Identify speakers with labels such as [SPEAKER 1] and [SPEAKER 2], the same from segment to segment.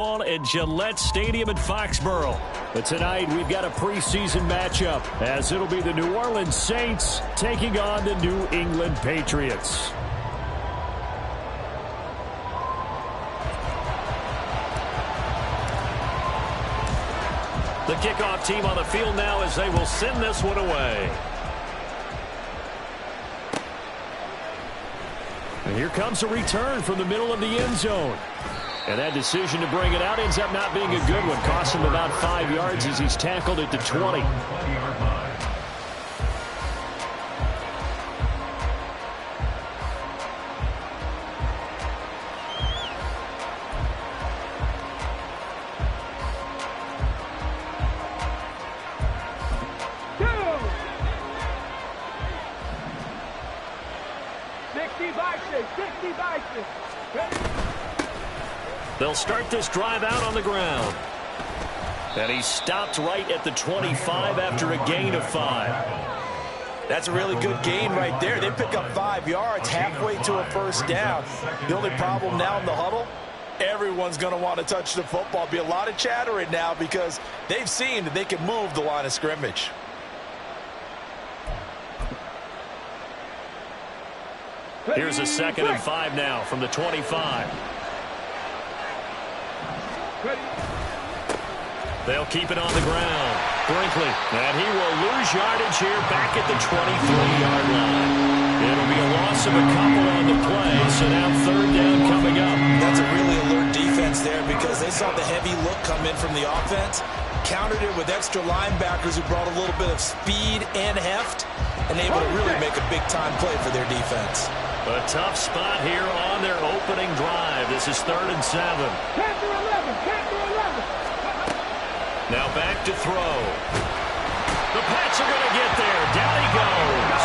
[SPEAKER 1] At Gillette Stadium in Foxborough. But tonight we've got a preseason matchup as it'll be the New Orleans Saints taking on the New England Patriots. The kickoff team on the field now as they will send this one away. And here comes a return from the middle of the end zone. And that decision to bring it out ends up not being a good one. Cost him about 5 yards as he's tackled it to 20. They'll start this drive out on the ground. And he stopped right at the 25 after a gain of 5.
[SPEAKER 2] That's a really good gain right there. They pick up 5 yards halfway to a first down. The only problem now in the huddle, everyone's going to want to touch the football. Be a lot of chatter right now because they've seen that they can move the line of scrimmage.
[SPEAKER 1] Here's a 2nd and 5 now from the 25. They'll keep it on the ground. Brinkley, and he will lose yardage here back at the 23-yard line. It'll be a loss of a couple on the play, so now 3rd down coming up.
[SPEAKER 2] That's a really alert defense there because they saw the heavy look come in from the offense, countered it with extra linebackers who brought a little bit of speed and heft, and able to really make a big-time play for their defense.
[SPEAKER 1] A tough spot here on their opening drive. This is 3rd and 7. Now back to throw. The Pats are going to get there. Down he goes.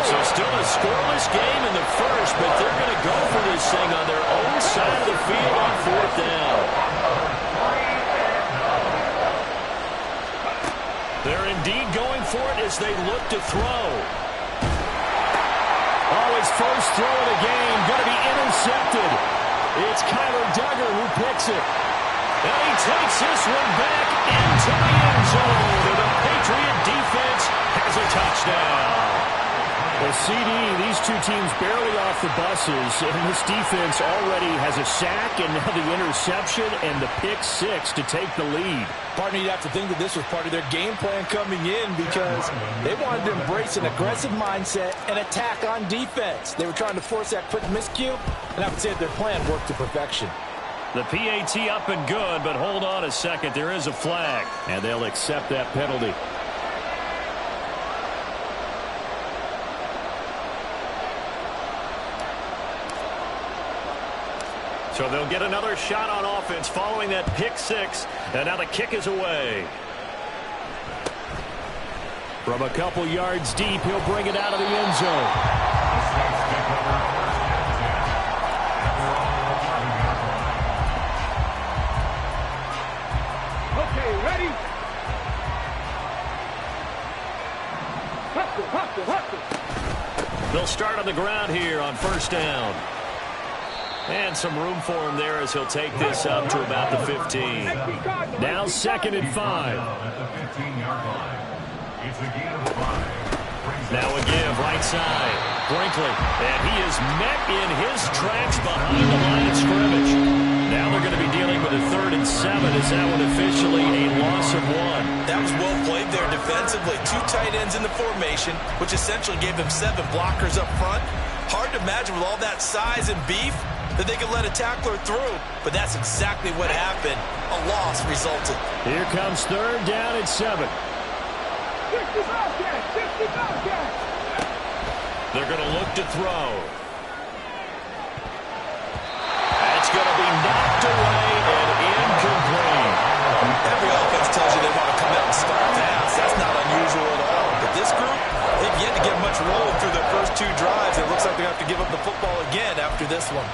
[SPEAKER 1] So still a scoreless game in the first, but they're going to go for this thing on their own side of the field on 4th down. They're indeed going for it as they look to throw. Oh, his first throw of the game going to be intercepted. It's Kyler Duggar who picks it. And he takes this one back into the end zone. And the Patriot defense has a touchdown. Well, CD, these two teams barely off the buses. And this defense already has a sack and now the interception and the pick-6 to take the lead.
[SPEAKER 2] Partner, you'd have to think that this was part of their game plan coming in because they wanted to embrace an aggressive mindset and attack on defense. They were trying to force that quick miscue, and I would say their plan worked to perfection.
[SPEAKER 1] The PAT up and good, but hold on a second. There is a flag, and they'll accept that penalty. So they'll get another shot on offense following that pick-6, and now the kick is away. From a couple yards deep, he'll bring it out of the end zone. They'll start on the ground here on 1st down. And some room for him there as he'll take this up to about the 15. Now 2nd and 5. Now a give right side. Brinkley. And he is met in his tracks behind the line of scrimmage. Now they're going to be dealing with a 3rd and 7. Is that one officially a loss of 1?
[SPEAKER 2] That was well played there defensively. 2 tight ends in the formation, which essentially gave them 7 blockers up front. Hard to imagine with all that size and beef that they could let a tackler through, but that's exactly what happened. A loss resulted.
[SPEAKER 1] Here comes 3rd down and 7. They're going to look to throw. That's going to be knocked away and incomplete.
[SPEAKER 2] Every offense tells you they want to come out and start fast. That's not unusual at all. But this group, they've yet to get much rolling through their first 2 drives. It looks like they have to give up the football again after this one.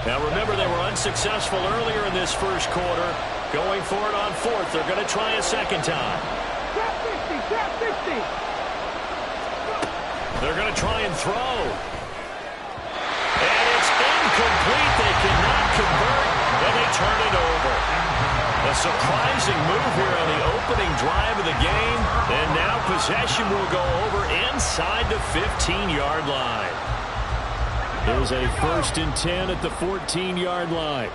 [SPEAKER 1] Now Now remember, they were unsuccessful earlier in this first quarter. Going for it on fourth. They're going to try a second time.
[SPEAKER 3] Trap 50, trap 50.
[SPEAKER 1] They're going to try and throw. And it's incomplete. They cannot convert, and they turn it over. A surprising move here on the opening drive of the game. And now possession will go over inside the 15-yard line. There's a 1st and 10 at the 14-yard line.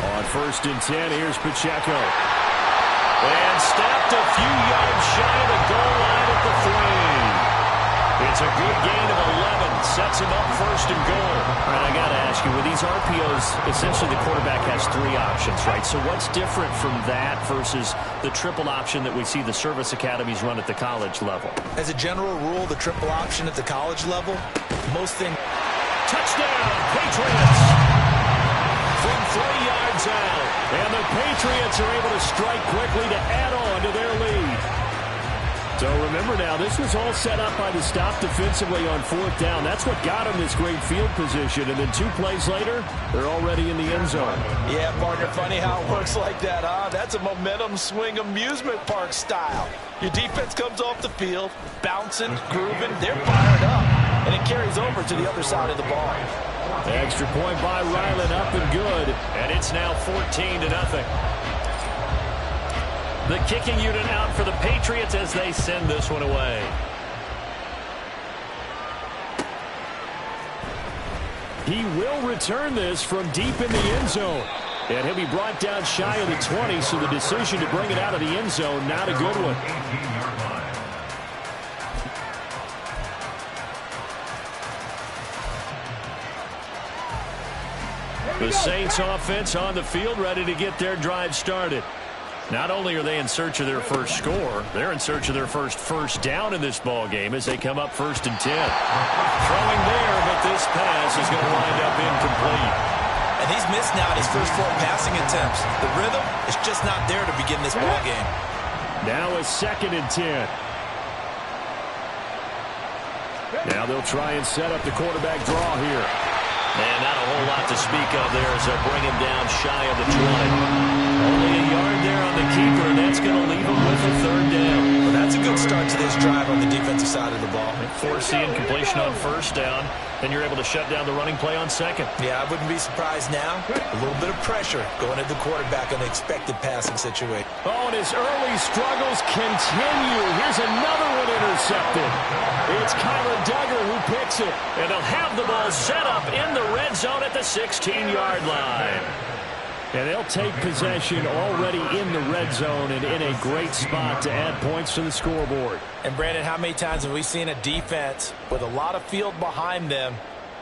[SPEAKER 1] On 1st and 10, here's Pacheco. And stepped a few yards shy of the goal line at the 3. It's a good gain of 11. Sets him up 1st and goal. All right, I got to ask you, with these RPOs, essentially the quarterback has 3 options, right? So what's different from that versus the triple option that we see the service academies run at the college level?
[SPEAKER 2] As a general rule, the triple option at the college level, most things...
[SPEAKER 1] Touchdown, Patriots! From 3 yards out. And the Patriots are able to strike quickly to add on to their lead. So remember now, this was all set up by the stop defensively on 4th down. That's what got them this great field position. And then 2 plays later, they're already in the end zone.
[SPEAKER 2] Yeah, partner, funny how it works like that, huh? That's a momentum swing amusement park style. Your defense comes off the field, bouncing, grooving, they're fired up. And it carries over to the other side of the ball.
[SPEAKER 1] The extra point by Ryland up and good. And it's now 14-0. The kicking unit out for the Patriots as they send this one away. He will return this from deep in the end zone. And he'll be brought down shy of the 20, so the decision to bring it out of the end zone, not a good one. The Saints offense on the field, ready to get their drive started. Not only are they in search of their first score, they're in search of their first down in this ball game as they come up 1st and 10. Throwing there, but this pass is going to wind up incomplete.
[SPEAKER 2] And he's missed now his first 4 passing attempts. The rhythm is just not there to begin this ball game.
[SPEAKER 1] Now a 2nd and 10. Now they'll try and set up the quarterback draw here. And not a whole lot to speak of there as they'll bring him down shy of the 20. Only a yard there on the keeper, and that's going to leave him with a 3rd down.
[SPEAKER 2] Well, that's a good start to this drive on the defensive side of the ball.
[SPEAKER 1] Force the incompletion on 1st down, then you're able to shut down the running play on 2nd.
[SPEAKER 2] Yeah, I wouldn't be surprised now. A little bit of pressure going at the quarterback on the expected passing situation.
[SPEAKER 1] Oh, and his early struggles continue. Here's another one intercepted. It's Kyler Duggar who picks it, and they'll have the ball set up in the red zone at the 16-yard line. And they'll take possession already in the red zone and in a great spot to add points to the scoreboard.
[SPEAKER 2] And, Brandon, how many times have we seen a defense with a lot of field behind them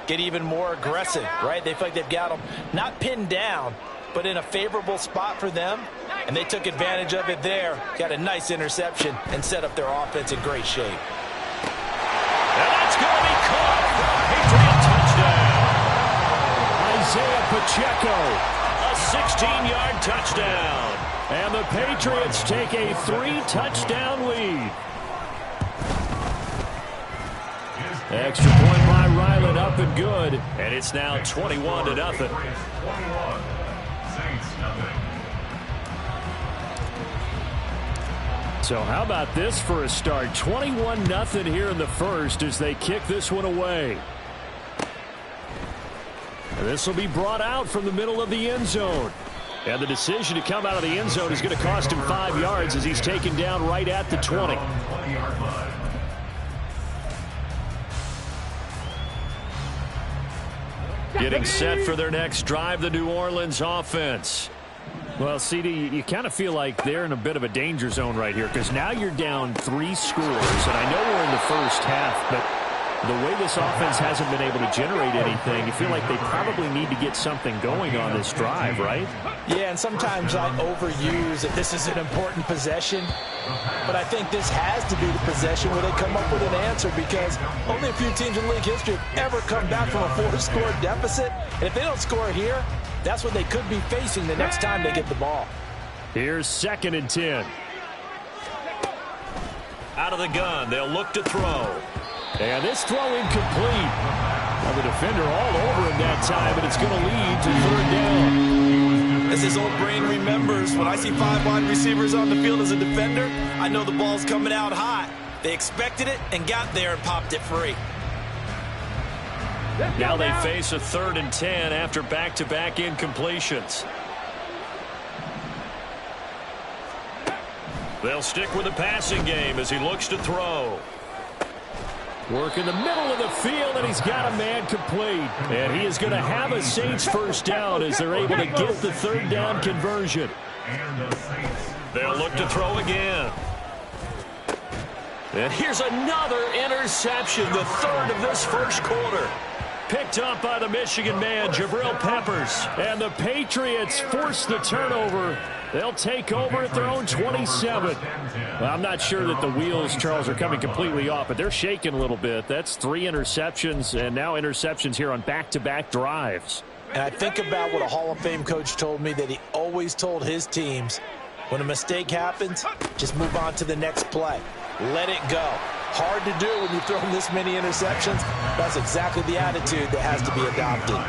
[SPEAKER 2] get even more aggressive, right? They feel like they've got them not pinned down, but in a favorable spot for them, and they took advantage of it there. Got a nice interception and set up their offense in great shape.
[SPEAKER 1] And that's going to be caught for a Patriot touchdown. Isaiah Pacheco. 16-yard touchdown. And the Patriots take a 3-touchdown lead. Extra point by Ryland up and good. And it's now 21-0. So how about this for a start? 21-0 here in the first as they kick this one away. And this will be brought out from the middle of the end zone. And the decision to come out of the end zone is going to cost him 5 yards as he's taken down right at the 20. Getting set for their next drive, the New Orleans offense. Well, CD, you kind of feel like they're in a bit of a danger zone right here because now you're down 3 scores. And I know we're in the first half, but the way this offense hasn't been able to generate anything, you feel like they probably need to get something going on this drive, right?
[SPEAKER 2] Yeah, and sometimes I overuse that this is an important possession, but I think this has to be the possession where they come up with an answer because only a few teams in league history have ever come back from a 4-score deficit. And if they don't score here, that's what they could be facing the next time they get the ball.
[SPEAKER 1] Here's 2nd and 10. Out of the gun, they'll look to throw. And this throw incomplete. Well, the defender all over him that time, and it's going to lead to third down.
[SPEAKER 2] As his old brain remembers, when I see 5 wide receivers on the field as a defender, I know the ball's coming out hot. They expected it and got there and popped it free.
[SPEAKER 1] Now they face a 3rd and 10 after back-to-back incompletions. They'll stick with the passing game as he looks to throw. Work in the middle of the field, and he's got a man complete. And he is going to have a Saints first down as they're able to get the 3rd down conversion. They'll look to throw again. And here's another interception, the 3rd of this first quarter. Picked up by the Michigan man, Jabril Peppers. And the Patriots force the turnover. They'll take over at their own 27. Well, I'm not sure that the wheels, Charles, are coming completely off, but they're shaking a little bit. That's 3 interceptions, and now interceptions here on back-to-back drives.
[SPEAKER 2] And I think about what a Hall of Fame coach told me that he always told his teams, when a mistake happens, just move on to the next play. Let it go. Hard to do when you throw this many interceptions. That's exactly the attitude that has to be adopted.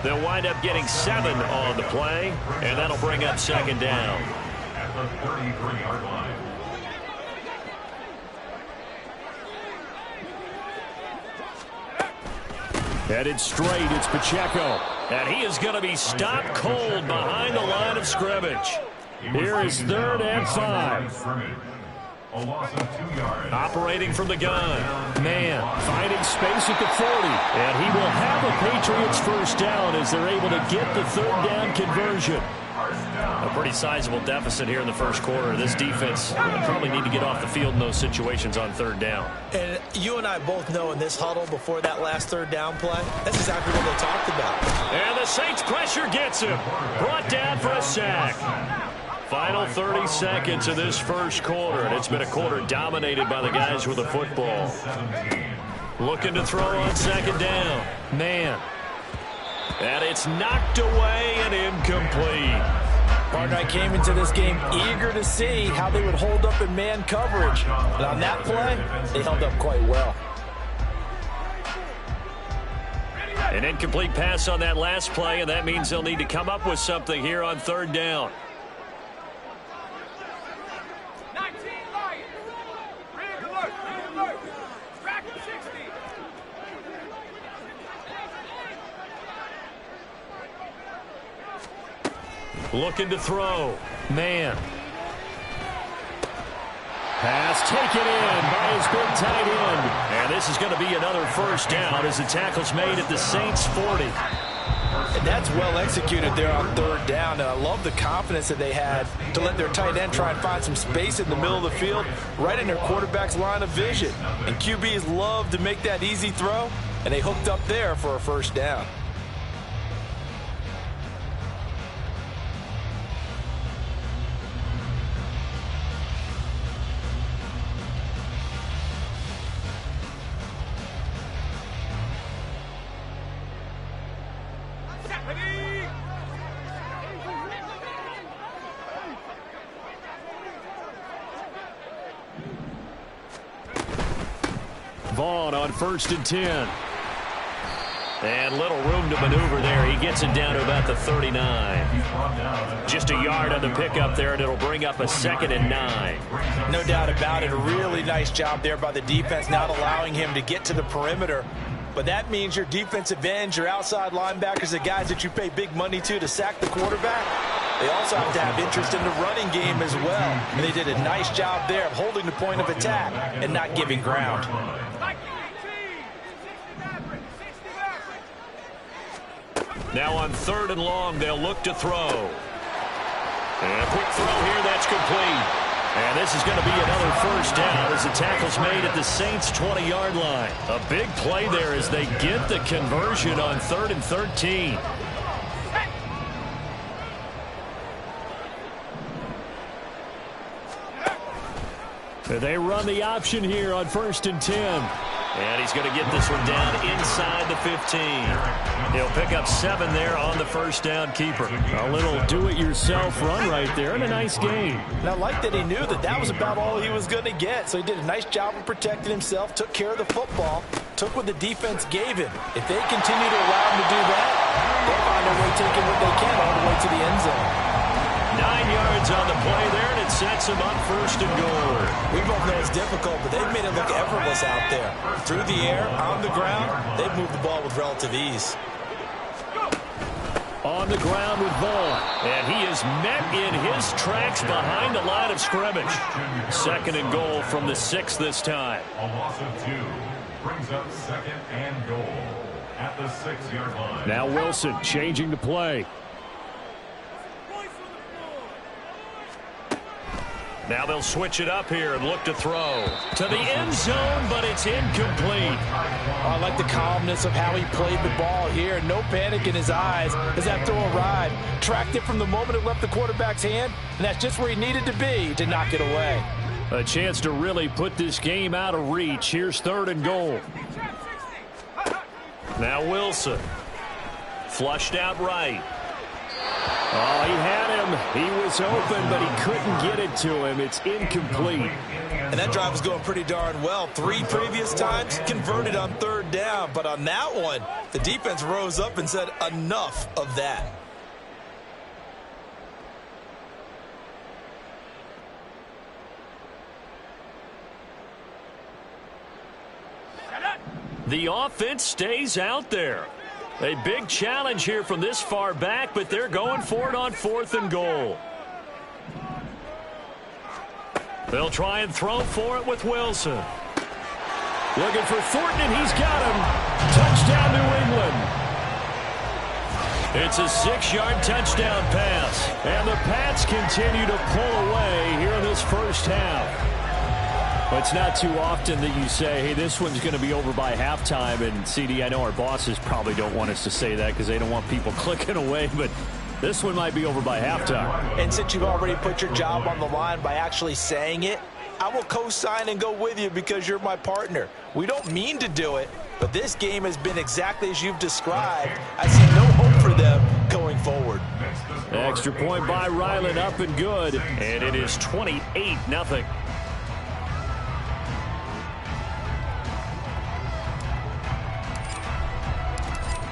[SPEAKER 1] They'll wind up getting 7 on the play, and that'll bring up 2nd down.
[SPEAKER 4] At the 33-yard line.
[SPEAKER 1] Headed straight, it's Pacheco. And he is going to be stopped cold behind the line of scrimmage. Here is 3rd and 5.
[SPEAKER 4] A loss of 2 yards.
[SPEAKER 1] Operating from the gun. Man, finding space at the 40. And he will have a Patriots first down as they're able to get the 3rd down conversion. A pretty sizable deficit here in the first quarter. This defense will probably need to get off the field in those situations on 3rd down.
[SPEAKER 2] And you and I both know in this huddle before that last 3rd down play, that's exactly what they talked about.
[SPEAKER 1] And the Saints pressure gets him. Brought down for a sack. Final 30 seconds of this first quarter, and it's been a quarter dominated by the guys with the football. Looking to throw on 2nd down. Man. And it's knocked away and incomplete.
[SPEAKER 2] Partner, I came into this game eager to see how they would hold up in man coverage. And on that play, they held up quite well.
[SPEAKER 1] An incomplete pass on that last play, and that means they'll need to come up with something here on 3rd down. Looking to throw. Man. Pass taken in by his big tight end. And this is going to be another first down as the tackle's made at the Saints 40.
[SPEAKER 2] And that's well executed there on 3rd down. And I love the confidence that they had to let their tight end try and find some space in the middle of the field, right in their quarterback's line of vision. And QBs love to make that easy throw, and they hooked up there for a first down.
[SPEAKER 1] Vaughn on 1st and 10. And little room to maneuver there. He gets it down to about the 39. Just a yard on the pickup there, and it'll bring up a 2nd and 9.
[SPEAKER 2] No doubt about it. A really nice job there by the defense, not allowing him to get to the perimeter. But that means your defensive ends, your outside linebackers, the guys that you pay big money to sack the quarterback, they also have to have interest in the running game as well. And they did a nice job there of holding the point of attack and not giving ground.
[SPEAKER 1] Now on 3rd and long, they'll look to throw. And a quick throw here, that's complete. And this is going to be another first down as the tackle's made at the Saints' 20-yard line. A big play there as they get the conversion on 3rd and 13. They run the option here on 1st and 10. And he's going to get this one down inside the 15. He'll pick up 7 there on the first down keeper.
[SPEAKER 5] A little do-it-yourself run right there, and a nice game.
[SPEAKER 2] And I like that he knew that that was about all he was going to get. So he did a nice job of protecting himself, took care of the football, took what the defense gave him. If they continue to allow him to do that, they'll find a way taking what they can all the way to the end zone.
[SPEAKER 1] 9 yards on the play there, and it sets him up first and goal.
[SPEAKER 2] We both know it's difficult, but they've made it look effortless out there. Through the air, on the ground, they've moved the ball with relative ease.
[SPEAKER 1] On the ground with Vaughn, and he is met in his tracks behind the line of scrimmage. Second and goal from the 6 this time.
[SPEAKER 4] A loss of 2 brings up second and goal at the 6-yard line.
[SPEAKER 5] Now Wilson changing the play.
[SPEAKER 1] Now they'll switch it up here and look to throw to the end zone, but it's incomplete.
[SPEAKER 2] I like the calmness of how he played the ball here. No panic in his eyes as that throw arrived. Tracked it from the moment it left the quarterback's hand, and that's just where he needed to be to knock it away.
[SPEAKER 5] A chance to really put this game out of reach. Here's third and goal.
[SPEAKER 1] Now Wilson. Flushed out right.
[SPEAKER 5] Oh, he had him. He was open, but he couldn't get it to him. It's incomplete.
[SPEAKER 2] And that drive was going pretty darn well. 3 previous times converted on third down. But on that one, the defense rose up and said enough of that.
[SPEAKER 1] The offense stays out there. A big challenge here from this far back, but they're going for it on 4th and goal. They'll try and throw for it with Wilson.
[SPEAKER 5] Looking for Thornton, and he's got him. Touchdown, New England.
[SPEAKER 1] It's a 6-yard touchdown pass.
[SPEAKER 5] And the Pats continue to pull away here in this first half. But it's not too often that you say, hey, this one's going to be over by halftime. And, CD, I know our bosses probably don't want us to say that because they don't want people clicking away. But this one might be over by halftime.
[SPEAKER 2] And since you've already put your job on the line by actually saying it, I will co-sign and go with you because you're my partner. We don't mean to do it, but this game has been exactly as you've described. I see no hope for them going forward.
[SPEAKER 5] Extra point by Ryland, up and good.
[SPEAKER 1] And it is 28-0.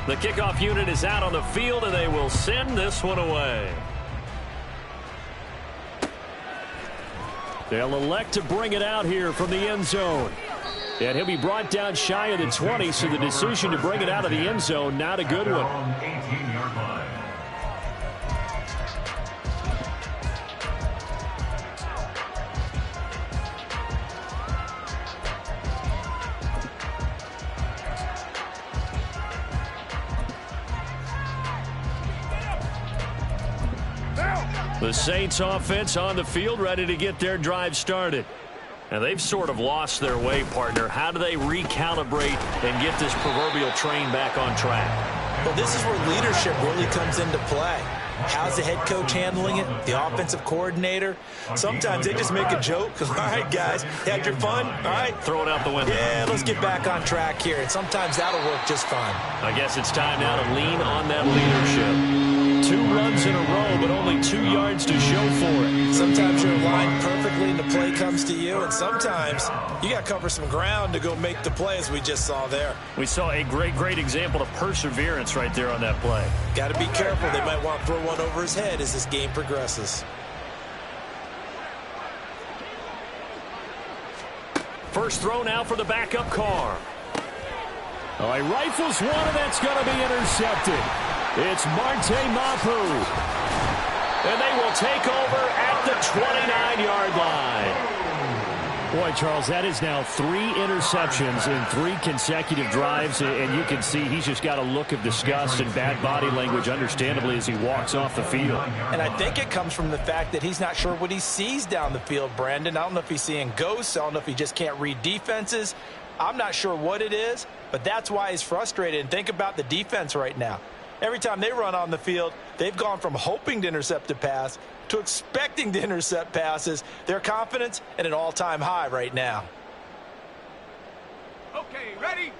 [SPEAKER 1] The kickoff unit is out on the field, and they will send this one away.
[SPEAKER 5] They'll elect to bring it out here from the end zone. And he'll be brought down shy of the 20, so the decision to bring it out of the end zone, not a good one.
[SPEAKER 4] 18-yard line.
[SPEAKER 1] The Saints offense on the field, ready to get their drive started. And they've sort of lost their way, partner. How do they recalibrate and get this proverbial train back on track?
[SPEAKER 2] Well, this is where leadership really comes into play. How's the head coach handling it? The offensive coordinator? Sometimes they just make a joke. All right, guys, had your fun? All right.
[SPEAKER 1] Throw it out the window.
[SPEAKER 2] Yeah, let's get back on track here. And sometimes that'll work just fine.
[SPEAKER 1] I guess it's time now to lean on that leadership. 2 runs in a row, but only 2 yards to show for it.
[SPEAKER 2] Sometimes you're aligned perfectly and the play comes to you, and sometimes you got to cover some ground to go make the play, as we just saw there.
[SPEAKER 1] We saw a great example of perseverance right there on that play.
[SPEAKER 2] Got to be careful. They might want to throw one over his head as this game progresses.
[SPEAKER 1] First throw now for the backup car.
[SPEAKER 5] Oh, he rifles one, and that's going to be intercepted. It's Marte Mapu.
[SPEAKER 1] And they will take over at the 29-yard line.
[SPEAKER 5] Boy, Charles, that is now 3 interceptions in 3 consecutive drives, and you can see he's just got a look of disgust and bad body language, understandably, as he walks off the field.
[SPEAKER 2] And I think it comes from the fact that he's not sure what he sees down the field, Brandon. I don't know if he's seeing ghosts. I don't know if he just can't read defenses. I'm not sure what it is, but that's why he's frustrated. And think about the defense right now. Every time they run on the field, they've gone from hoping to intercept a pass to expecting to intercept passes. Their confidence at an all-time high right now.
[SPEAKER 3] Okay, ready?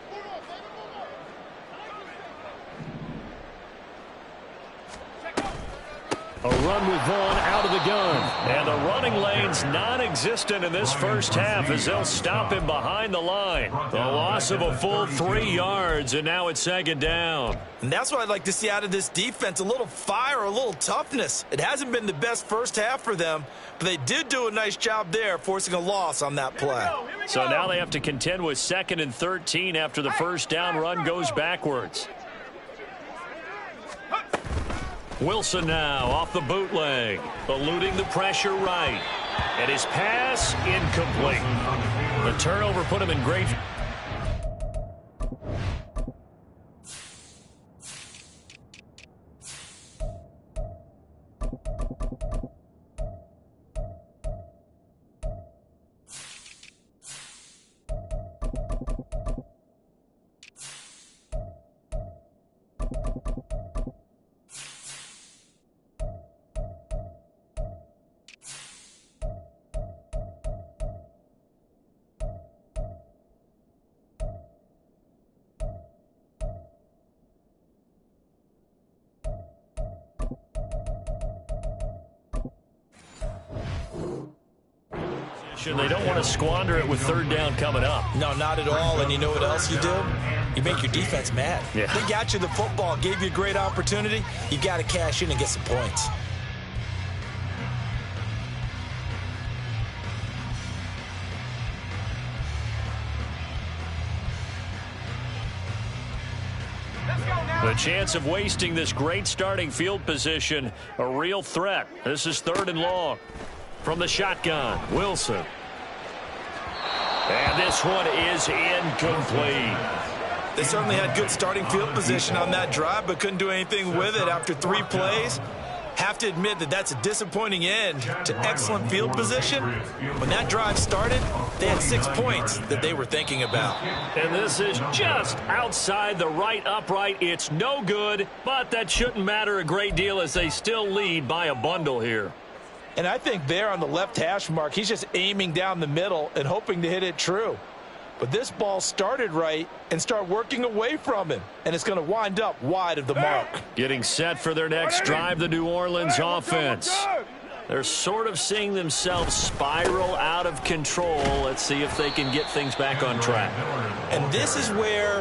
[SPEAKER 5] A run with Vaughn out of the gun. And the running lane's non-existent in this first half as they'll stop him behind the line. The loss of a full 3 yards, and now it's second down.
[SPEAKER 2] And that's what I'd like to see out of this defense, a little fire, a little toughness. It hasn't been the best first half for them, but they did do a nice job there, forcing a loss on that play.
[SPEAKER 5] So now they have to contend with 2nd and 13 after the first down run goes backwards. Wilson now off the bootleg, eluding the pressure right. And his pass incomplete. The turnover put him in great... They don't want to squander it with 3rd down coming up.
[SPEAKER 2] No, not at all. And you know what else you do? You make your defense mad.
[SPEAKER 5] Yeah.
[SPEAKER 2] They got you the football, gave you a great opportunity. You got to cash in and get some points.
[SPEAKER 5] The chance of wasting this great starting field position, a real threat. This is 3rd and long. From the shotgun, Wilson. And this one is incomplete.
[SPEAKER 2] They certainly had good starting field position on that drive, but couldn't do anything with it after 3 plays. Have to admit that that's a disappointing end to excellent field position. When that drive started, they had 6 points that they were thinking about.
[SPEAKER 5] And this is just outside the right upright. It's no good, but that shouldn't matter a great deal as they still lead by a bundle here.
[SPEAKER 2] And I think there on the left hash mark, he's just aiming down the middle and hoping to hit it true. But this ball started right and started working away from him. And it's going to wind up wide of the mark.
[SPEAKER 5] Getting set for their next drive, the New Orleans offense. They're sort of seeing themselves spiral out of control. Let's see if they can get things back on track.
[SPEAKER 2] And this is where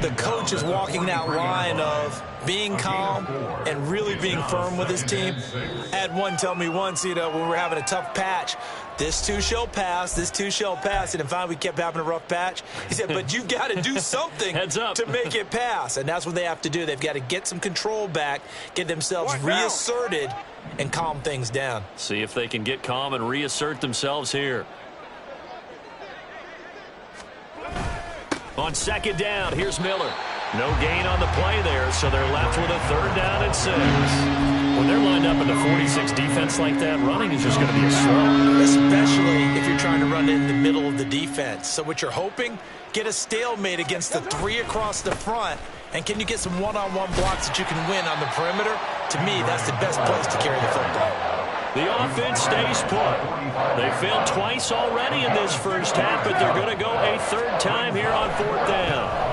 [SPEAKER 2] the coach is walking that line of being calm and really being firm with his team. I had one tell me once, when we were having a tough patch, this too shall pass, this too shall pass. And finally we kept having a rough patch. He said, but you've got to do something to make it pass. And that's what they have to do. They've got to get some control back, get themselves reasserted, and calm things down.
[SPEAKER 5] See if they can get calm and reassert themselves here. On 2nd down, here's Miller. No gain on the play there, so they're left with a 3rd down and 6. When they're lined up in the 46 defense like that, running is just going to be a slog.
[SPEAKER 2] Especially if you're trying to run it in the middle of the defense. So what you're hoping, get a stalemate against the 3 across the front, and can you get some one-on-one blocks that you can win on the perimeter? To me, that's the best place to carry the football.
[SPEAKER 5] The offense stays put. They failed twice already in this first half, but they're going to go a 3rd time here on 4th down.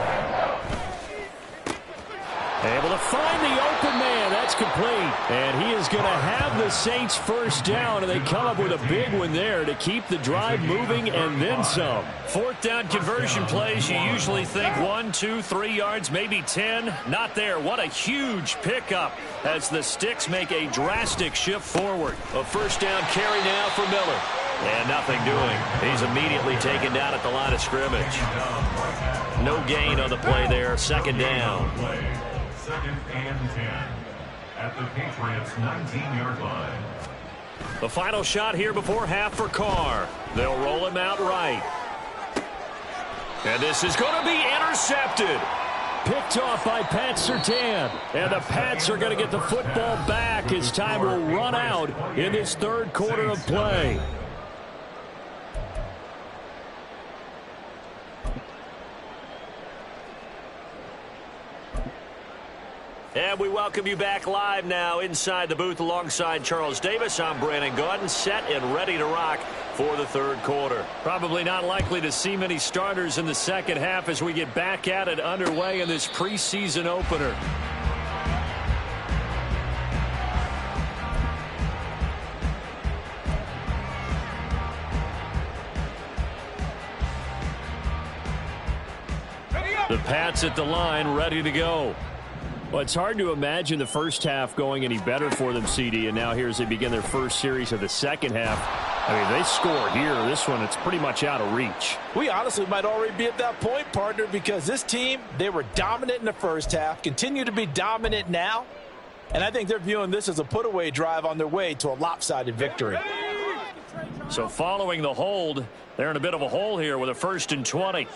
[SPEAKER 5] Able to find the open man. That's complete. And he is going to have the Saints first down, and they come up with a big one there to keep the drive moving and then some. 4th down conversion plays, you usually think 1, 2, 3 yards, maybe 10. Not there. What a huge pickup as the Sticks make a drastic shift forward. A 1st down carry now for Miller. And nothing doing. He's immediately taken down at the line of scrimmage. No gain on the play there. 2nd down.
[SPEAKER 4] 2nd and 10 at the Patriots' 19-yard line.
[SPEAKER 5] The final shot here before half for Carr. They'll roll him out right. And this is going to be intercepted. Picked off by Pat Surtain. And the Pats are going to get the football back as time will run out in this 3rd quarter of play. And we welcome you back live now inside the booth alongside Charles Davis. I'm Brandon Gaudin, set and ready to rock for for the third quarter. Probably not likely to see many starters in the second half as we get back at it underway in this preseason opener. The Pats at the line, ready to go. Well, it's hard to imagine the first half going any better for them, CD, and now here as they begin their first series of the second half. I mean, they score here. This one, it's pretty much out of reach.
[SPEAKER 2] We honestly might already be at that point, partner, because this team, they were dominant in the first half, continue to be dominant now, and I think they're viewing this as a put-away drive on their way to a lopsided victory.
[SPEAKER 5] So following the hold, they're in a bit of a hole here with a 1st and 20.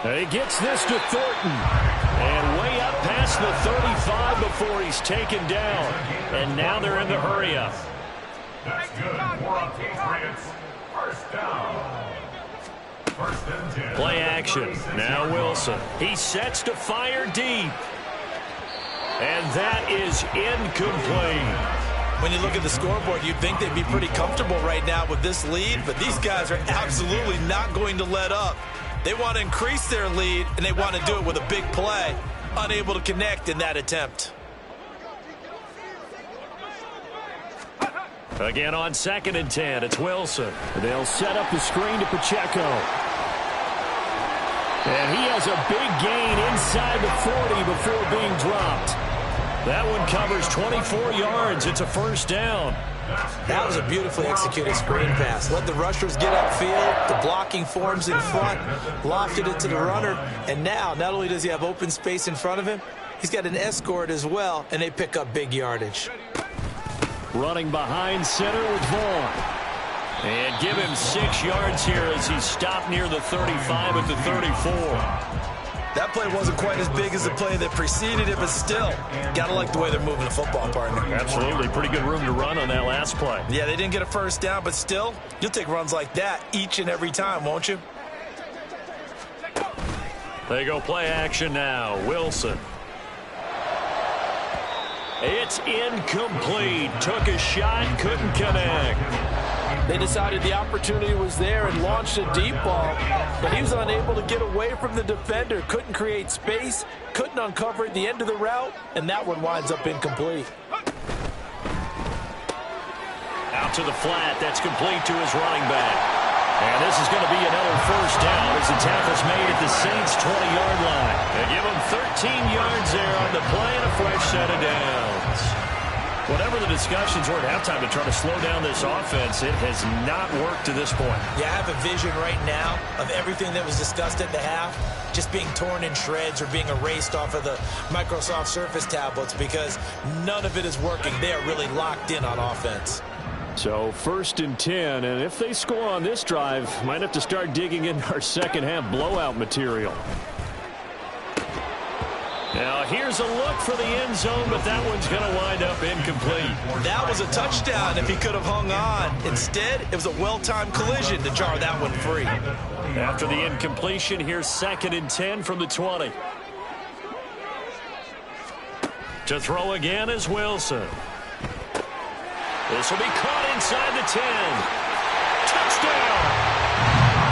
[SPEAKER 5] He gets this to Thornton. And way up past the 35 before he's taken down. And now they're in the hurry-up.
[SPEAKER 4] That's good. 4 on Patriots. First down. 1st and 10.
[SPEAKER 5] Play action. Now Wilson. He sets to fire deep. And that is incomplete.
[SPEAKER 2] When you look at the scoreboard, you'd think they'd be pretty comfortable right now with this lead, but these guys are absolutely not going to let up. They want to increase their lead, and they want to do it with a big play. Unable to connect in that attempt.
[SPEAKER 5] Again on 2nd and 10, it's Wilson. They'll set up the screen to Pacheco. And he has a big gain inside the 40 before being dropped. That one covers 24 yards. It's a 1st down.
[SPEAKER 2] That was a beautifully executed screen pass. Let the rushers get upfield. The blocking forms in front. Lofted it to the runner. And now, not only does he have open space in front of him, he's got an escort as well, and they pick up big yardage.
[SPEAKER 5] Running behind center with Vaughn. And give him 6 yards here as he's stopped near the 35 at the 34.
[SPEAKER 2] That play wasn't quite as big as the play that preceded it, but still, gotta like the way they're moving the football, partner.
[SPEAKER 5] Absolutely. Pretty good room to run on that last play.
[SPEAKER 2] Yeah, they didn't get a 1st down, but still, you'll take runs like that each and every time, won't you?
[SPEAKER 5] They go play action now. Wilson. It's incomplete. Took a shot, couldn't connect.
[SPEAKER 2] They decided the opportunity was there and launched a deep ball, but he was unable to get away from the defender, couldn't create space, couldn't uncover at the end of the route, and that one winds up incomplete.
[SPEAKER 5] Out to the flat, that's complete to his running back. And this is going to be another 1st down as the tackle's made at the Saints' 20-yard line. They give him 13 yards there on the play and a fresh set of downs. Whatever the discussions were at halftime to try to slow down this offense, it has not worked to this point.
[SPEAKER 2] Yeah, I have a vision right now of everything that was discussed at the half just being torn in shreds or being erased off of the Microsoft Surface tablets because none of it is working. They are really locked in on offense.
[SPEAKER 5] So 1st and 10, and if they score on this drive, might have to start digging into our second half blowout material. Now here's a look for the end zone, but that one's going to wind up incomplete.
[SPEAKER 2] That was a touchdown if he could have hung on. Instead, it was a well-timed collision to jar that one free.
[SPEAKER 5] After the incompletion, here's 2nd and 10 from the 20. To throw again is Wilson. This will be caught inside the 10. Touchdown!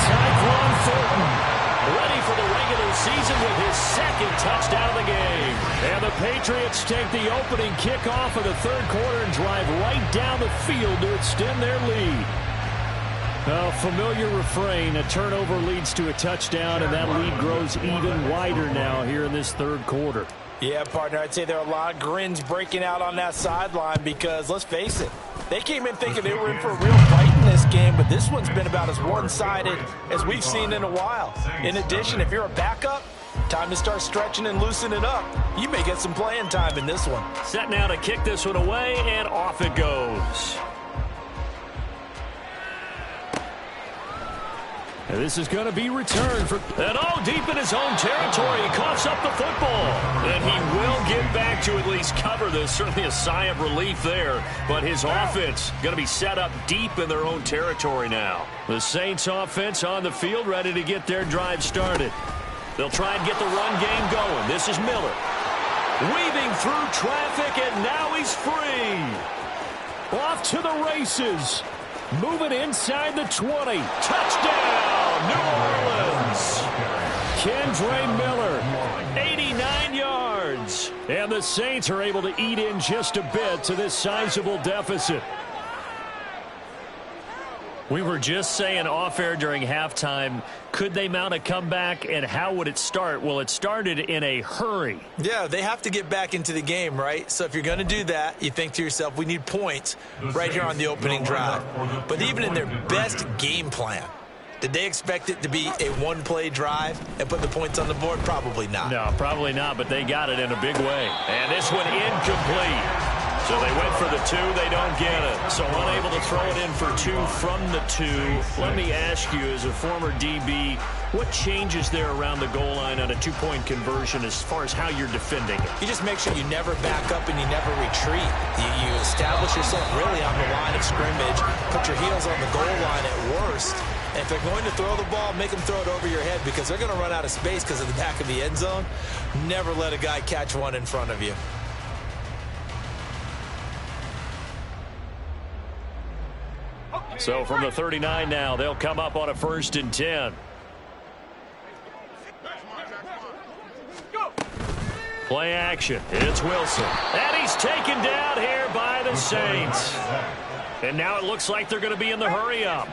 [SPEAKER 5] Tyquan Thornton, ready for the regular season with his 2nd touchdown of the game. And the Patriots take the opening kickoff of the 3rd quarter and drive right down the field to extend their lead. A familiar refrain, a turnover leads to a touchdown, and that lead grows even wider now here in this 3rd quarter.
[SPEAKER 2] Yeah, partner, I'd say there are a lot of grins breaking out on that sideline because, let's face it, they came in thinking they were in for a real fight in this game, but this one's been about as one-sided as we've seen in a while. In addition, if you're a backup, time to start stretching and loosening up. You may get some playing time in this one.
[SPEAKER 5] Set now to kick this one away, and off it goes. And this is going to be returned for... And deep in his own territory, he coughs up the football. And he will get back to at least cover this. Certainly a sigh of relief there. But his offense going to be set up deep in their own territory now. The Saints offense on the field, ready to get their drive started. They'll try and get the run game going. This is Miller. Weaving through traffic, and now he's free. Off to the races. Moving inside the 20. Touchdown, New Orleans. Kendre Miller, 89 yards. And the Saints are able to eat in just a bit to this sizable deficit. We were just saying off-air during halftime, could they mount a comeback, and how would it start? Well, it started in a hurry.
[SPEAKER 2] Yeah, they have to get back into the game, right? So if you're going to do that, you think to yourself, we need points right here on the opening drive. But even in their best game plan, did they expect it to be a one-play drive and put the points on the board? Probably not.
[SPEAKER 5] No, probably not, but they got it in a big way. And this one incomplete. So they went for the 2, they don't get it. So unable to throw it in for 2 from the 2. Let me ask you, as a former DB, what changes there around the goal line on a 2-point conversion as far as how you're defending it?
[SPEAKER 2] You just make sure you never back up and you never retreat. You establish yourself really on the line of scrimmage, put your heels on the goal line at worst. And if they're going to throw the ball, make them throw it over your head because they're going to run out of space because of the back of the end zone. Never let a guy catch one in front of you.
[SPEAKER 5] So from the 39 now, they'll come up on a 1st and 10. Play action. It's Wilson. And he's taken down here by the Saints. And now it looks like they're going to be in the hurry-up.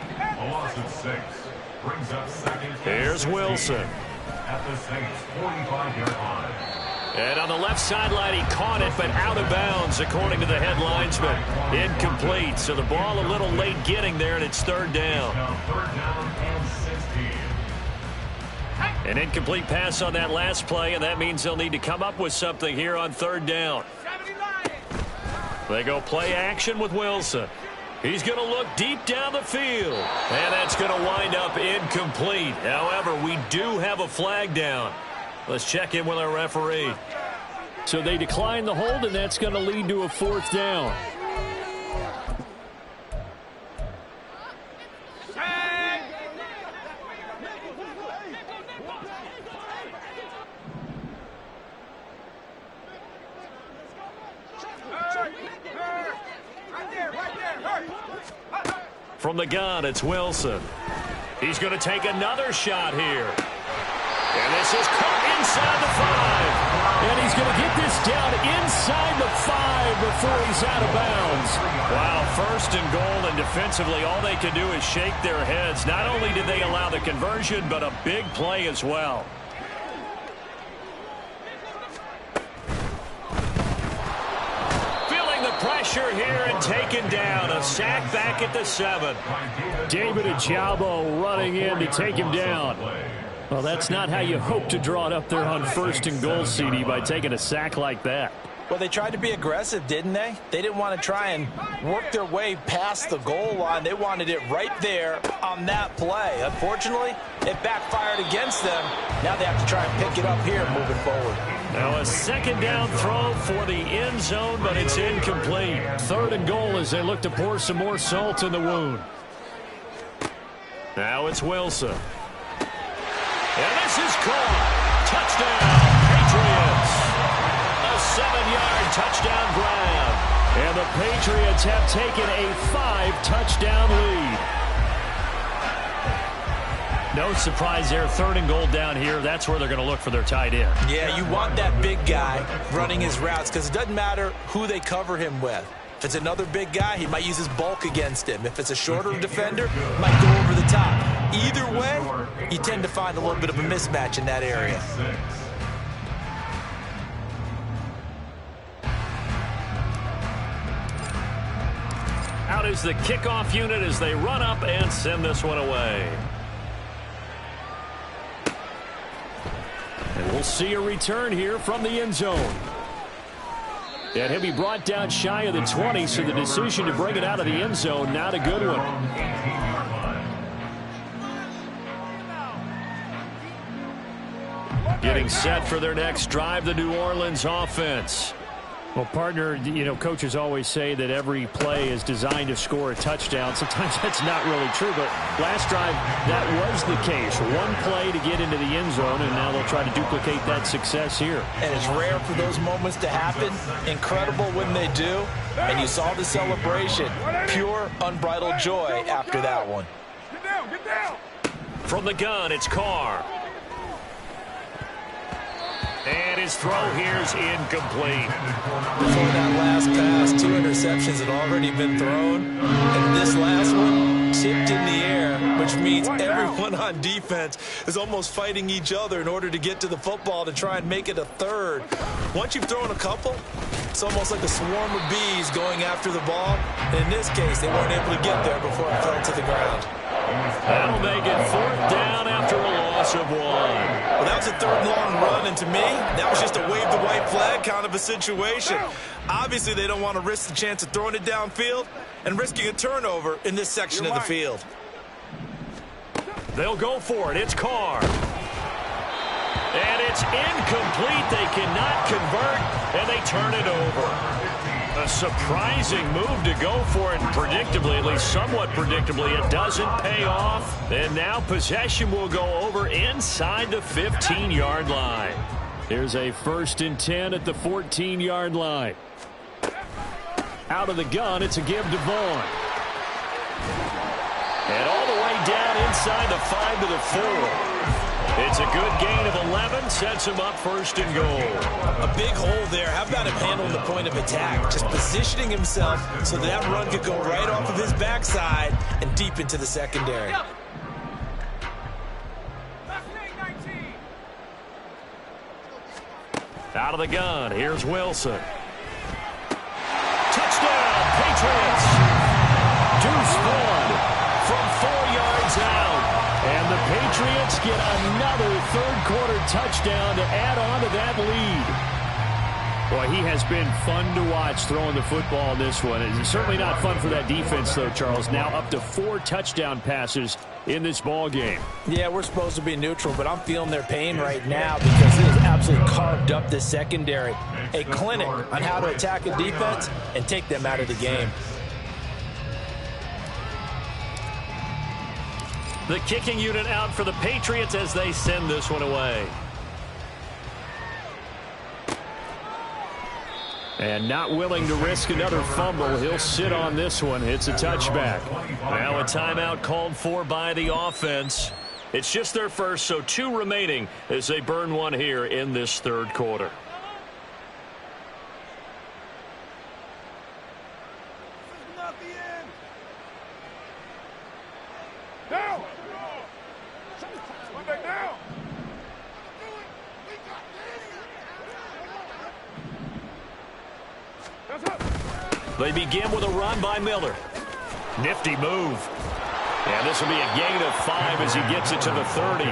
[SPEAKER 5] Here's Wilson.
[SPEAKER 4] At the Saints' 45-yard line.
[SPEAKER 5] And on the left sideline, he caught it, but out of bounds, according to the head linesman. Incomplete, so the ball a little late getting there, and it's 3rd down.
[SPEAKER 4] Third down and 16.
[SPEAKER 5] An incomplete pass on that last play, and that means they'll need to come up with something here on 3rd down. They go play action with Wilson. He's going to look deep down the field, and that's going to wind up incomplete. However, we do have a flag down. Let's check in with our referee. So they decline the hold, and that's going to lead to a 4th down. From the gun, it's Wilson. He's going to take another shot here. And this is caught inside the 5. And he's going to get this down inside the 5 before he's out of bounds. Wow, 1st and goal, and defensively all they can do is shake their heads. Not only did they allow the conversion, but a big play as well. Feeling the pressure here and taken down. A sack back at the 7. David Ojabo running in to take him down. Well, that's not how you hope to draw it up there on 1st and goal, CD, by taking a sack like that.
[SPEAKER 2] Well, they tried to be aggressive, didn't they? They didn't want to try and work their way past the goal line. They wanted it right there on that play. Unfortunately, it backfired against them. Now they have to try and pick it up here moving forward.
[SPEAKER 5] Now a 2nd down throw for the end zone, but it's incomplete. 3rd and goal as they look to pour some more salt in the wound. Now it's Wilson. And this is caught. Touchdown, Patriots. A 7-yard touchdown grab. And the Patriots have taken a 5-touchdown lead. No surprise there. 3rd and goal down here. That's where they're going to look for their tight end.
[SPEAKER 2] Yeah, you want that big guy running his routes because it doesn't matter who they cover him with. If it's another big guy, he might use his bulk against him. If it's a shorter defender, he might go over the top. Either way, you tend to find a little bit of a mismatch in that area.
[SPEAKER 5] Out is the kickoff unit as they run up and send this one away. And we'll see a return here from the end zone. And he'll be brought down shy of the 20, so the decision to bring it out of the end zone, not a good one. Getting set for their next drive, the New Orleans offense. Well, partner, you know, coaches always say that every play is designed to score a touchdown. Sometimes that's not really true, but last drive, that was the case. One play to get into the end zone, and now they'll try to duplicate that success here.
[SPEAKER 2] And it's rare for those moments to happen. Incredible when they do. And you saw the celebration. Pure, unbridled joy after that one.
[SPEAKER 3] Get down, get down.
[SPEAKER 5] From the gun, it's Carr. And his throw here is incomplete.
[SPEAKER 2] Before that last pass, 2 interceptions had already been thrown. And this last one tipped in the air, which means everyone on defense is almost fighting each other in order to get to the football to try and make it a third. Once you've thrown a couple, it's almost like a swarm of bees going after the ball. And in this case, they weren't able to get there before it fell to the ground.
[SPEAKER 5] That'll make it 4th down after a loss of 1.
[SPEAKER 2] Well, that was a 3rd long run, and to me, that was just a wave the white flag kind of a situation. Obviously, they don't want to risk the chance of throwing it downfield and risking a turnover in this section of the field.
[SPEAKER 5] They'll go for it. It's Carr. And it's incomplete. They cannot convert, and they turn it over. A surprising move to go for it, and predictably, at least somewhat predictably, it doesn't pay off. And now possession will go over inside the 15-yard line. Here's a 1st and 10 at the 14-yard line. Out of the gun, it's a give to Vaughn. And all the way down inside the 5 to the 4. It's a good gain of 11, sets him up 1st and goal.
[SPEAKER 2] A big hole there. How about him handling the point of attack? Just positioning himself so that run could go right off of his backside and deep into the secondary.
[SPEAKER 5] Out of the gun, here's Wilson. Touchdown, Patriots! Deuce Vaughn from 4 yards out. And the Patriots get another 3rd quarter touchdown to add on to that lead. Boy, he has been fun to watch throwing the football in this one. It's certainly not fun for that defense, though, Charles. Now up to 4 touchdown passes in this ball game.
[SPEAKER 2] Yeah, we're supposed to be neutral, but I'm feeling their pain right now because it has absolutely carved up this secondary. A clinic on how to attack a defense and take them out of the game.
[SPEAKER 5] The kicking unit out for the Patriots as they send this one away. And not willing to risk another fumble, he'll sit on this one. It's a touchback. Now a timeout called for by the offense. It's just their first, so 2 remaining as they burn one here in this 3rd quarter. They begin with a run by Miller. Nifty move. And this will be a gain of 5 as he gets it to the 30.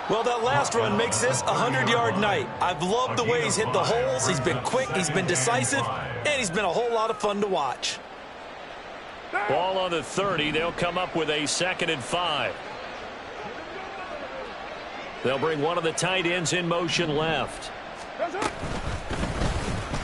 [SPEAKER 2] Well, that last run makes this a 100-yard night. I've loved the way he's hit the holes. He's been quick, he's been decisive, and he's been a whole lot of fun to watch.
[SPEAKER 5] Ball on the 30. They'll come up with a 2nd and 5. They'll bring one of the tight ends in motion left.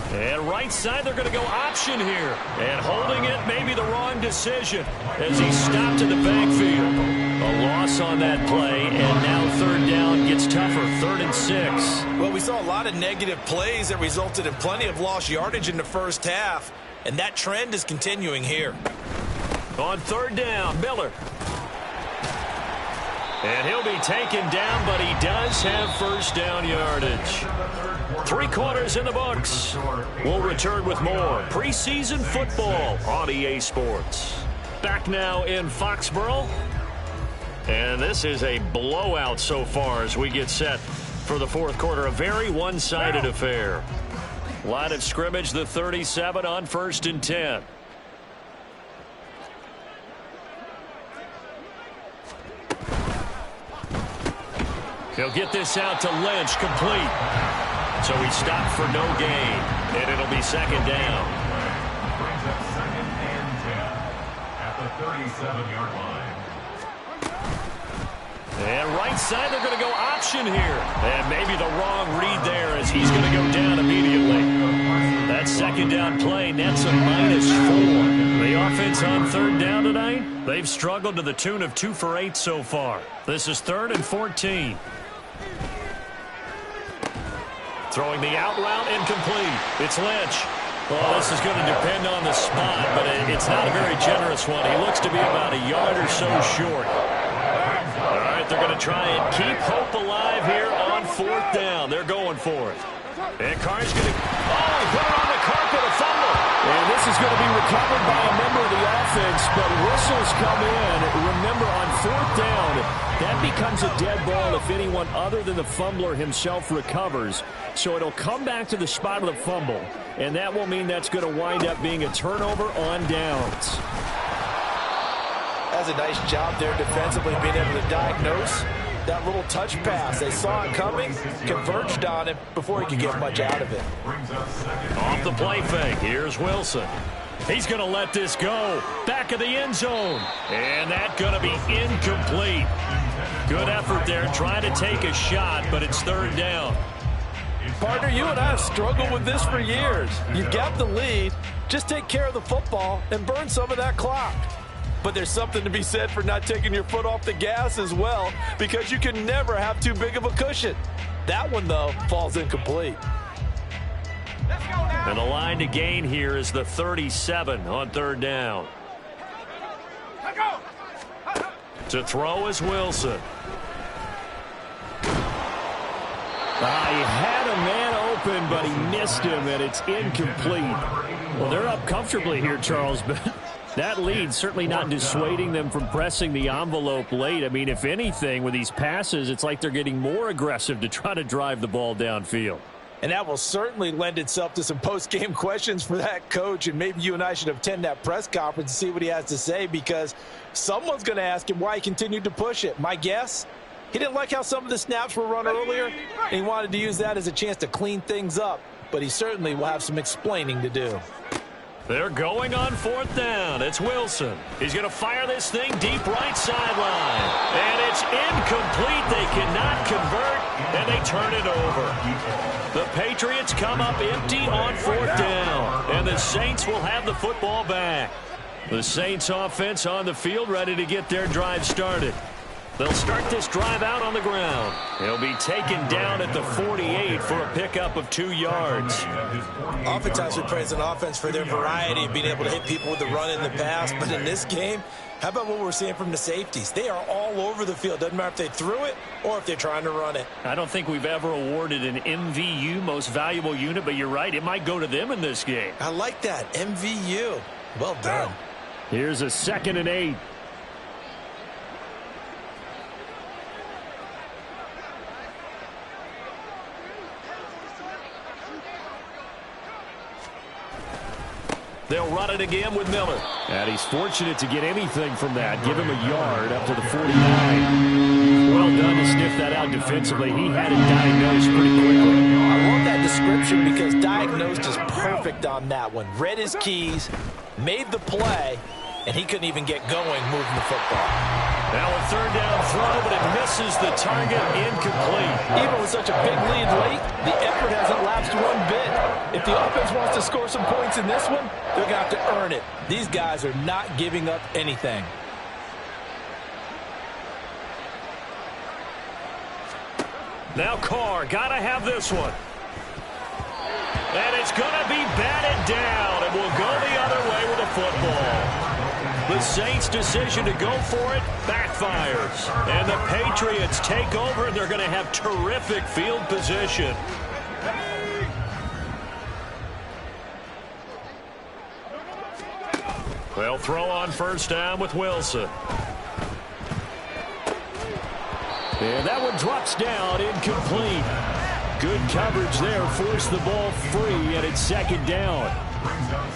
[SPEAKER 5] And right side, they're going to go option here. And holding it may be the wrong decision as he stopped in the backfield. A loss on that play, and now 3rd down gets tougher, 3rd and 6.
[SPEAKER 2] Well, we saw a lot of negative plays that resulted in plenty of lost yardage in the first half, and that trend is continuing here.
[SPEAKER 5] On 3rd down, Miller. And he'll be taken down, but he does have 1st down yardage. 3 quarters in the books. We'll return with more preseason football on EA Sports. Back now in Foxborough. And this is a blowout so far as we get set for the 4th quarter. A very one-sided affair. Line of scrimmage, the 37 on 1st and 10. He'll get this out to Lynch, complete. So he stopped for no gain, and it'll be 2nd down.
[SPEAKER 4] Brings up 2nd and 10 at the 37-yard line.
[SPEAKER 5] And right side, they're going to go option here. And maybe the wrong read there as he's going to go down immediately. That's that second down play nets a -4. The offense on third down tonight, they've struggled to the tune of 2 for 8 so far. This is 3rd and 14. Throwing the out route incomplete. It's Lynch. Well, this is going to depend on the spot, but it's not a very generous one. He looks to be about a yard or so short. All right, they're going to try and keep hope alive here on 4th down. They're going for it. And Carr's going to... Oh, he put it on the carpet, a fumble.
[SPEAKER 1] And this is going to be recovered by a member of the offense, but whistles come in. Remember, on 4th down, that becomes a dead ball if anyone other than the fumbler himself recovers. So it'll come back to the spot of the fumble, and that will mean that's going to wind up being a turnover on downs.
[SPEAKER 2] That's a nice job there defensively, being able to diagnose that little touch pass. They saw it coming, converged on it before he could get much out of it.
[SPEAKER 5] Off the play fake, here's Wilson. He's going to let this go. Back of the end zone. And that's going to be incomplete. Good effort there, trying to take a shot, but it's 3rd down.
[SPEAKER 2] Partner, you and I have struggled with this for years. You've got the lead. Just take care of the football and burn some of that clock. But there's something to be said for not taking your foot off the gas as well, because you can never have too big of a cushion. That one, though, falls incomplete.
[SPEAKER 5] And the line to gain here is the 37 on 3rd down. To throw is Wilson.
[SPEAKER 1] He had a man open, but he missed him, and it's incomplete.
[SPEAKER 5] Well, they're up comfortably here, Charles, but that lead certainly not dissuading them from pressing the envelope late. I mean, if anything, with these passes, it's like they're getting more aggressive to try to drive the ball downfield.
[SPEAKER 2] And that will certainly lend itself to some post-game questions for that coach, and maybe you and I should attend that press conference and see what he has to say, because someone's going to ask him why he continued to push it. My guess, he didn't like how some of the snaps were run earlier, and he wanted to use that as a chance to clean things up, but he certainly will have some explaining to do.
[SPEAKER 5] They're going on 4th down. It's Wilson. He's going to fire this thing deep right sideline. And it's incomplete. They cannot convert, and they turn it over. The Patriots come up empty on 4th down, and the Saints will have the football back. The Saints offense on the field, ready to get their drive started. They'll start this drive out on the ground. He'll be taken down at the 48 for a pickup of 2 yards.
[SPEAKER 2] Oftentimes we praise an offense for their variety of being able to hit people with the run in the pass, but in this game, how about what we're seeing from the safeties? They are all over the field. Doesn't matter if they threw it or if they're trying to run it.
[SPEAKER 5] I don't think we've ever awarded an MVU, most valuable unit, but you're right, it might go to them in this game.
[SPEAKER 2] I like that, MVU. Well done.
[SPEAKER 5] Here's a 2nd and 8. They'll run it again with Miller.
[SPEAKER 1] And he's fortunate to get anything from that. Give him a yard up to the 49. Well done to sniff that out defensively. He had it diagnosed pretty quickly.
[SPEAKER 2] I love that description because diagnosed is perfect on that one. Read his keys, made the play, and he couldn't even get going moving the football.
[SPEAKER 5] Now a 3rd down throw, but it misses the target, incomplete.
[SPEAKER 2] Even with such a big lead late, the effort hasn't lapsed one bit. If the offense wants to score some points in this one, they're going to have to earn it. These guys are not giving up anything.
[SPEAKER 5] Now Carr, got to have this one. And it's going to be batted down, and we'll go the other way with the football. The Saints' decision to go for it backfires. And the Patriots take over, and they're going to have terrific field position. They'll throw on 1st down with Wilson.
[SPEAKER 1] And that one drops down, incomplete. Good coverage there, forced the ball free, and it's 2nd down.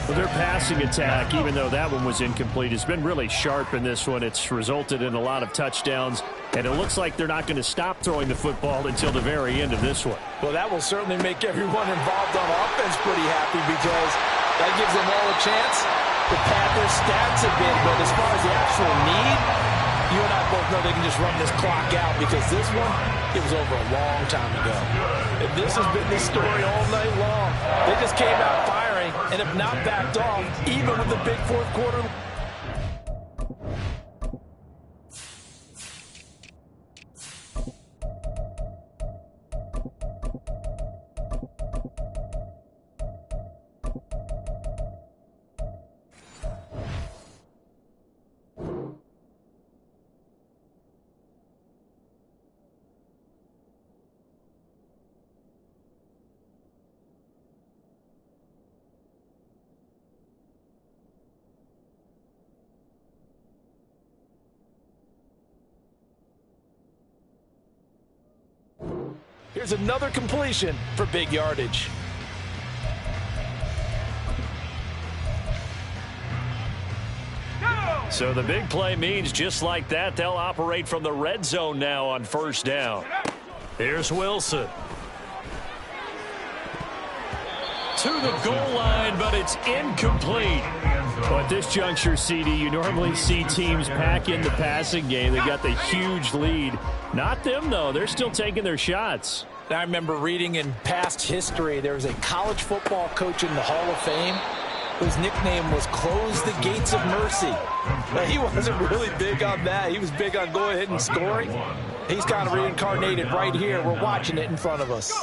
[SPEAKER 1] Well, their passing attack, even though that one was incomplete, has been really sharp in this one. It's resulted in a lot of touchdowns, and it looks like they're not going to stop throwing the football until the very end of this one.
[SPEAKER 2] Well, that will certainly make everyone involved on offense pretty happy, because that gives them all a chance to pad their stats a bit. But as far as the actual need, you and I both know they can just run this clock out, because this one, it was over a long time ago. And this has been the story all night long. They just came out firing, and have not backed off, even with the big fourth quarter. Here's another completion for big yardage.
[SPEAKER 5] So the big play means just like that, they'll operate from the red zone now on first down. Here's Wilson. To the goal line, but it's incomplete. Well, at this juncture, CD, you normally see teams pack in the passing game. They got the huge lead. Not them, though. They're still taking their shots.
[SPEAKER 2] I remember reading in past history, there was a college football coach in the Hall of Fame whose nickname was Close the Gates of Mercy. But he wasn't really big on that. He was big on go ahead and scoring. He's kind of reincarnated right here. We're watching it in front of us.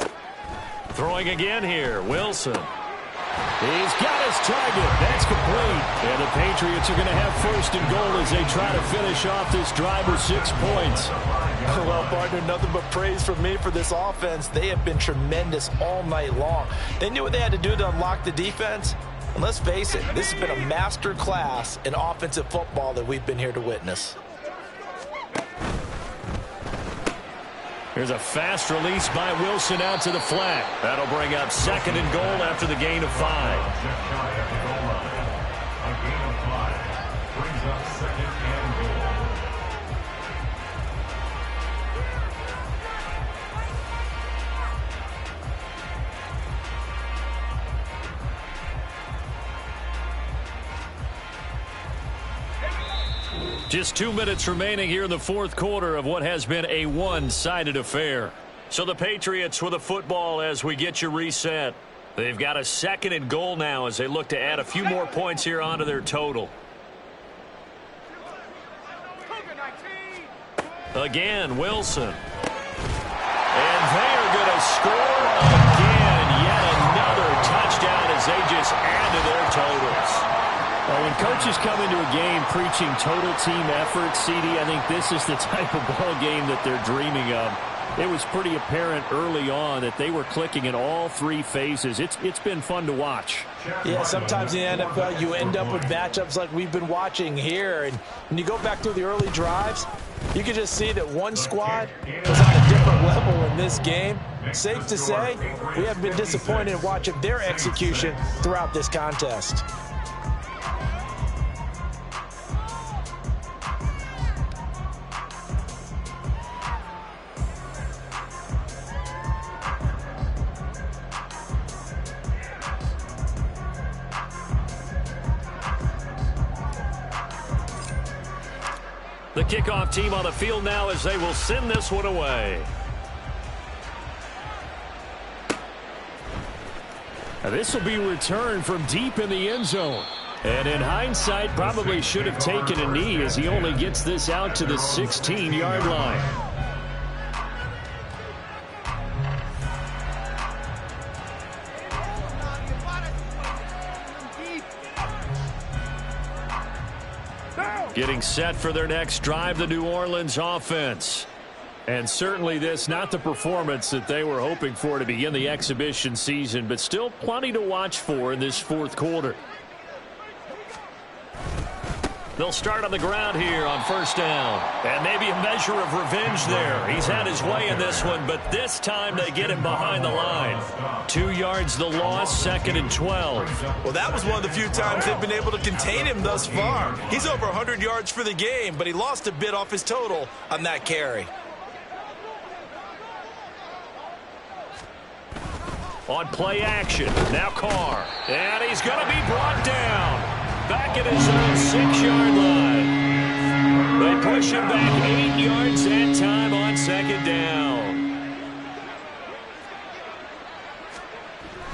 [SPEAKER 5] Throwing again here, Wilson. He's got his target. That's complete. And the Patriots are going to have first and goal as they try to finish off this drive with 6 points.
[SPEAKER 2] Well, partner, nothing but praise from me for this offense. They have been tremendous all night long. They knew what they had to do to unlock the defense. And let's face it, this has been a master class in offensive football that we've been here to witness.
[SPEAKER 5] Here's a fast release by Wilson out to the flat. That'll bring up second and goal after the gain of 5.
[SPEAKER 4] Just shy of the goal line. A gain of 5 brings up second and goal.
[SPEAKER 5] Just 2 minutes remaining here in the fourth quarter of what has been a one-sided affair. So the Patriots with a football as we get you reset. They've got a second and goal now as they look to add a few more points here onto their total. Again, Wilson. And they're going to score again. Yet another touchdown as they just add to their totals. Well, when coaches come into a game preaching total team effort, CD, I think this is the type of ball game that they're dreaming of. It was pretty apparent early on that they were clicking in all 3 phases. It's been fun to watch.
[SPEAKER 2] Yeah, sometimes in the NFL you end up with matchups like we've been watching here. And when you go back through the early drives, you can just see that one squad was on a different level in this game. Safe to say, we have been disappointed in watching their execution throughout this contest.
[SPEAKER 5] The kickoff team on the field now as they will send this one away. Now this will be returned from deep in the end zone. And in hindsight, probably should have taken a knee as he only gets this out to the 16-yard line. Getting set for their next drive, the New Orleans offense. And certainly this, not the performance that they were hoping for to begin the exhibition season, but still plenty to watch for in this fourth quarter. They'll start on the ground here on first down. And maybe a measure of revenge there. He's had his way in this one, but this time they get him behind the line. 2 yards the loss, second and 12.
[SPEAKER 2] Well, that was one of the few times they've been able to contain him thus far. He's over 100 yards for the game, but he lost a bit off his total on that carry.
[SPEAKER 5] On play action, now Carr. And he's going to be brought down. Back at his own 6-yard line. They push him back 8 yards that time on second down.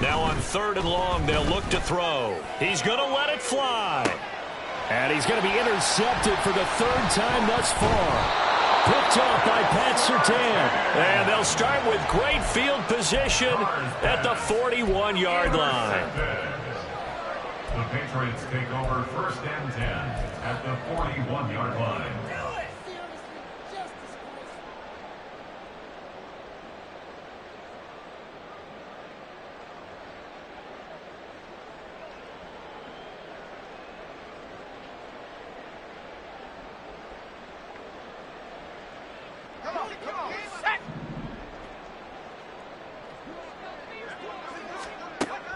[SPEAKER 5] Now on 3rd and long, they'll look to throw. He's going to let it fly. And he's going to be intercepted for the 3rd time thus far. Picked off by Pat Surtain. And they'll start with great field position at the 41-yard line.
[SPEAKER 4] The Patriots take over 1st and 10 at the 41-yard line.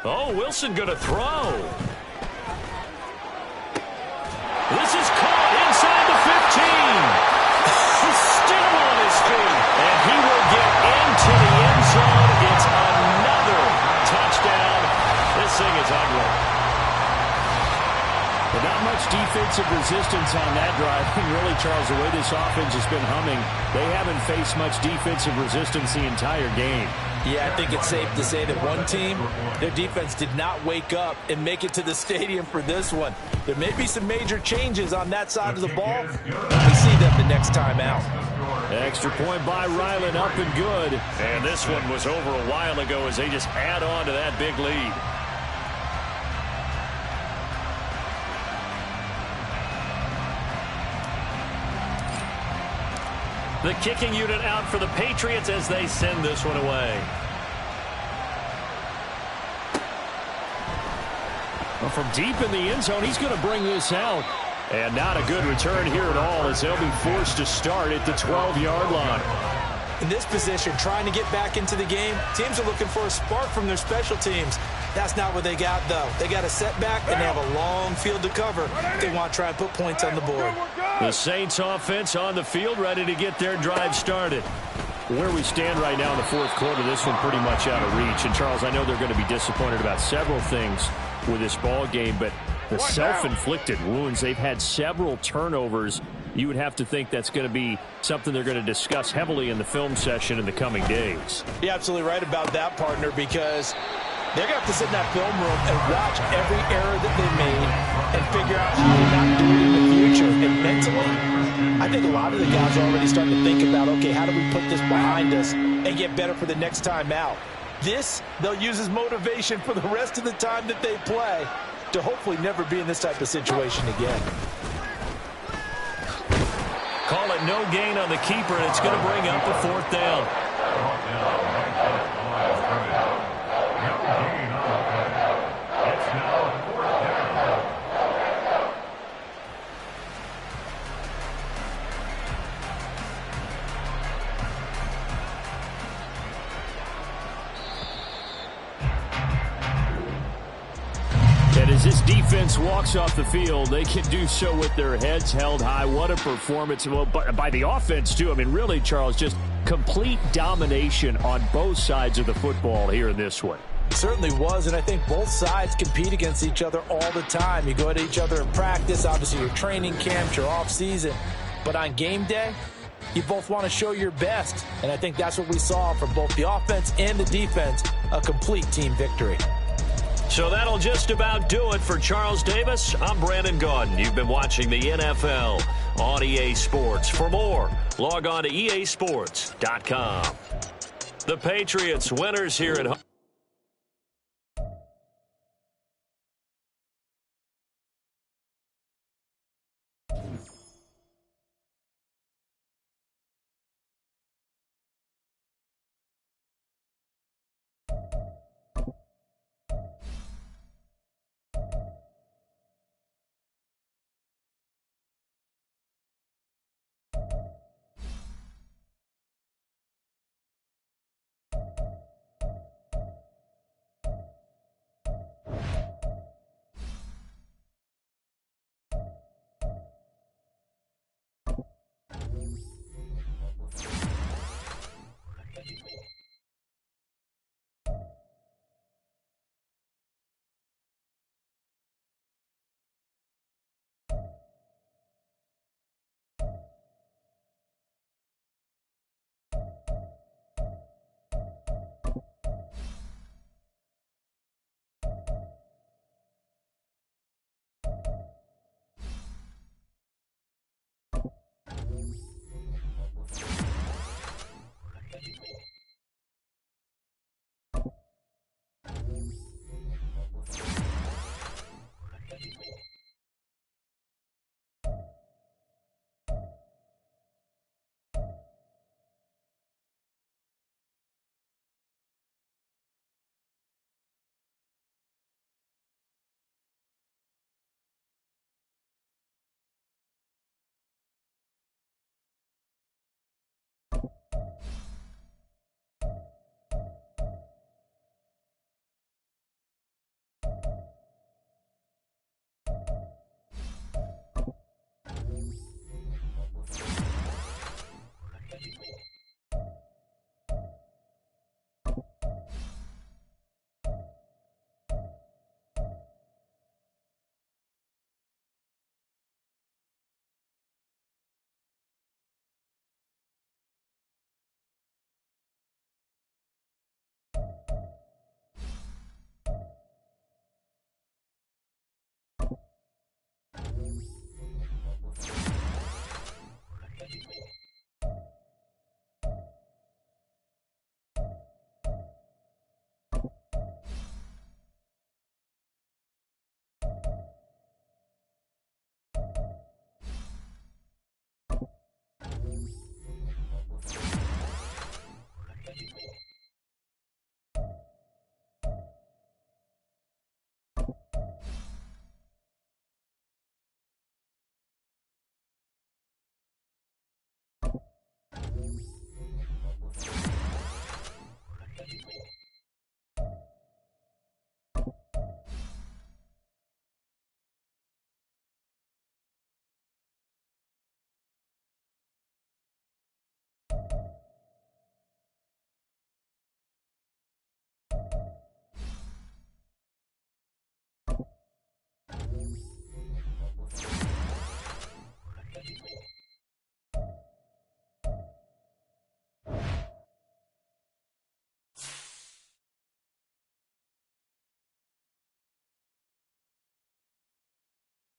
[SPEAKER 5] Oh, Wilson going to throw. This is caught inside the 15. He's still on his feet. And he will get into the end zone. It's another touchdown. This thing is ugly. But not much defensive resistance on that drive. And really, Charles, the way this offense has been humming, they haven't faced much defensive resistance the entire game.
[SPEAKER 2] Yeah, I think it's safe to say that one team, their defense did not wake up and make it to the stadium for this one. There may be some major changes on that side of the ball. We see them the next time out.
[SPEAKER 5] Extra point by Ryland, up and good. And this one was over a while ago as they just add on to that big lead. The kicking unit out for the Patriots as they send this one away. Well, from deep in the end zone, he's going to bring this out. And not a good return here at all as they'll be forced to start at the 12-yard line.
[SPEAKER 2] In this position, trying to get back into the game, teams are looking for a spark from their special teams. That's not what they got, though. They got a setback, and they have a long field to cover if they want to try and put points on the board.
[SPEAKER 5] The Saints offense on the field, ready to get their drive started. Where we stand right now in the 4th quarter, this one pretty much out of reach. And, Charles, I know they're going to be disappointed about several things with this ball game, but the self-inflicted wounds, they've had several turnovers. You would have to think that's going to be something they're going to discuss heavily in the film session in the coming days.
[SPEAKER 2] You're absolutely right about that, partner, because they're going to have to sit in that film room and watch every error that they made and figure out how to not do it in the future. And mentally, I think a lot of the guys are already starting to think about, okay, how do we put this behind us and get better for the next time out? This, they'll use as motivation for the rest of the time that they play to hopefully never be in this type of situation again.
[SPEAKER 5] Call it no gain on the keeper, and it's going to bring up a 4th down. And as this defense walks off the field, they can do so with their heads held high. What a performance. Well, by the offense, too. I mean, really, Charles, just complete domination on both sides of the football here in this one.
[SPEAKER 2] It certainly was, and I think both sides compete against each other all the time. You go at each other in practice, obviously your training camps, your off-season. But on game day, you both want to show your best. And I think that's what we saw from both the offense and the defense, a complete team victory.
[SPEAKER 5] So that'll just about do it for Charles Davis. I'm Brandon Gaudin. You've been watching the NFL on EA Sports. For more, log on to easports.com. The Patriots winners here at home.